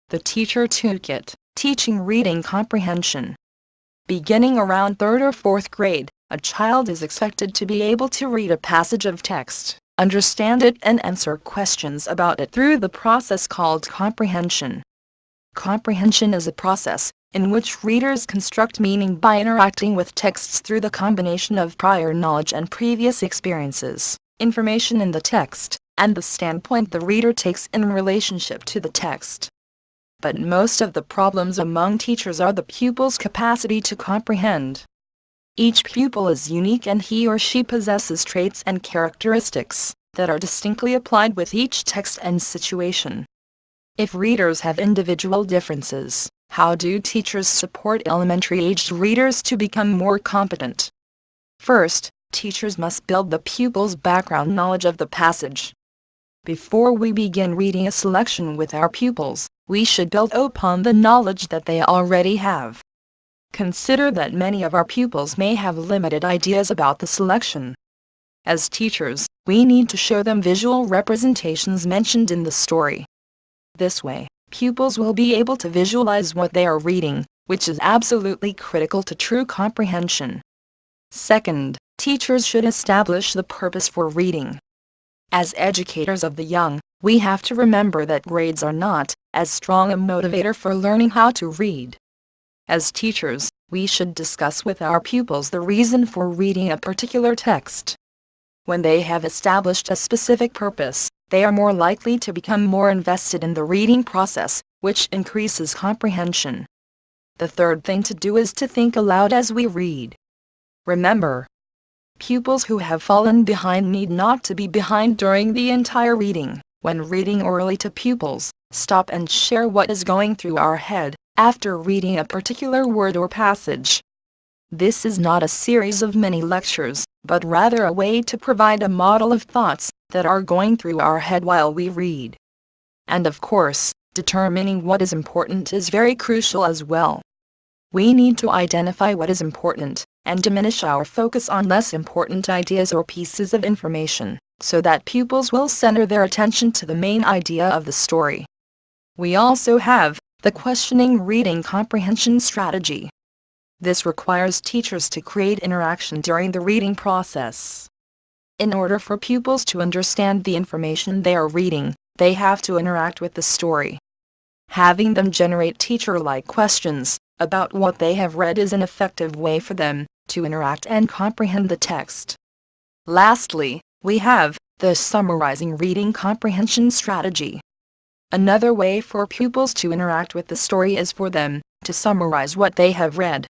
The Teacher Toolkit, Teaching Reading Comprehension. Beginning around 3rd or 4th grade, a child is expected to be able to read a passage of text, understand it, and answer questions about it through the process called comprehension. Comprehension is a process in which readers construct meaning by interacting with texts through the combination of prior knowledge and previous experiences, information in the text, and the standpoint the reader takes in relationship to the text. But most of the problems among teachers are the pupil's capacity to comprehend. Each pupil is unique, and he or she possesses traits and characteristics that are distinctly applied with each text and situation. If readers have individual differences, how do teachers support elementary-aged readers to become more competent? First, teachers must build the pupil's background knowledge of the passage. Before we begin reading a selection with our pupils, we should build upon the knowledge that they already have. Consider that many of our pupils may have limited ideas about the selection. As teachers, we need to show them visual representations mentioned in the story. This way, pupils will be able to visualize what they are reading, which is absolutely critical to true comprehension. Second, teachers should establish the purpose for reading. As educators of the young, we have to remember that grades are not as strong a motivator for learning how to read. As teachers, we should discuss with our pupils the reason for reading a particular text. When they have established a specific purpose, they are more likely to become more invested in the reading process, which increases comprehension. The third thing to do is to think aloud as we read. Remember, pupils who have fallen behind need not to be behind during the entire reading. When reading orally to pupils, stop and share what is going through our head after reading a particular word or passage. This is not a series of mini lectures, but rather a way to provide a model of thoughts that are going through our head while we read. And of course, determining what is important is very crucial as well. We need to identify what is important, and diminish our focus on less important ideas or pieces of information, so that pupils will center their attention to the main idea of the story. We also have the questioning reading comprehension strategy. This requires teachers to create interaction during the reading process. In order for pupils to understand the information they are reading, they have to interact with the story. Having them generate teacher-like questions about what they have read is an effective way for them to interact and comprehend the text. Lastly, we have the summarizing reading comprehension strategy. Another way for pupils to interact with the story is for them to summarize what they have read.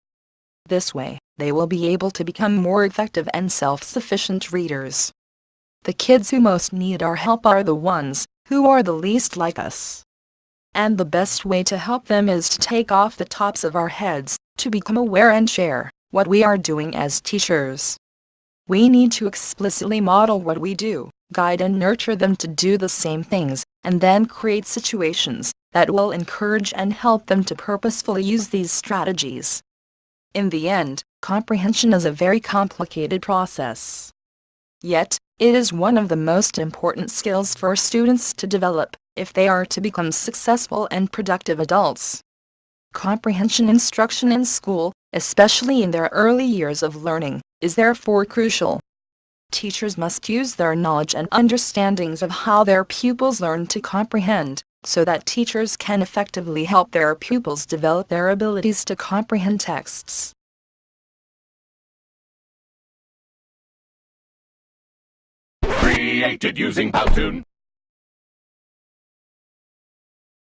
This way, they will be able to become more effective and self-sufficient readers. The kids who most need our help are the ones who are the least like us. And the best way to help them is to take off the tops of our heads, to become aware and share what we are doing as teachers. We need to explicitly model what we do, guide and nurture them to do the same things, and then create situations that will encourage and help them to purposefully use these strategies. In the end, comprehension is a very complicated process. Yet, it is one of the most important skills for students to develop if they are to become successful and productive adults. Comprehension instruction in school, especially in their early years of learning, is therefore crucial. Teachers must use their knowledge and understandings of how their pupils learn to comprehend, so that teachers can effectively help their pupils develop their abilities to comprehend texts. Created using Powtoon.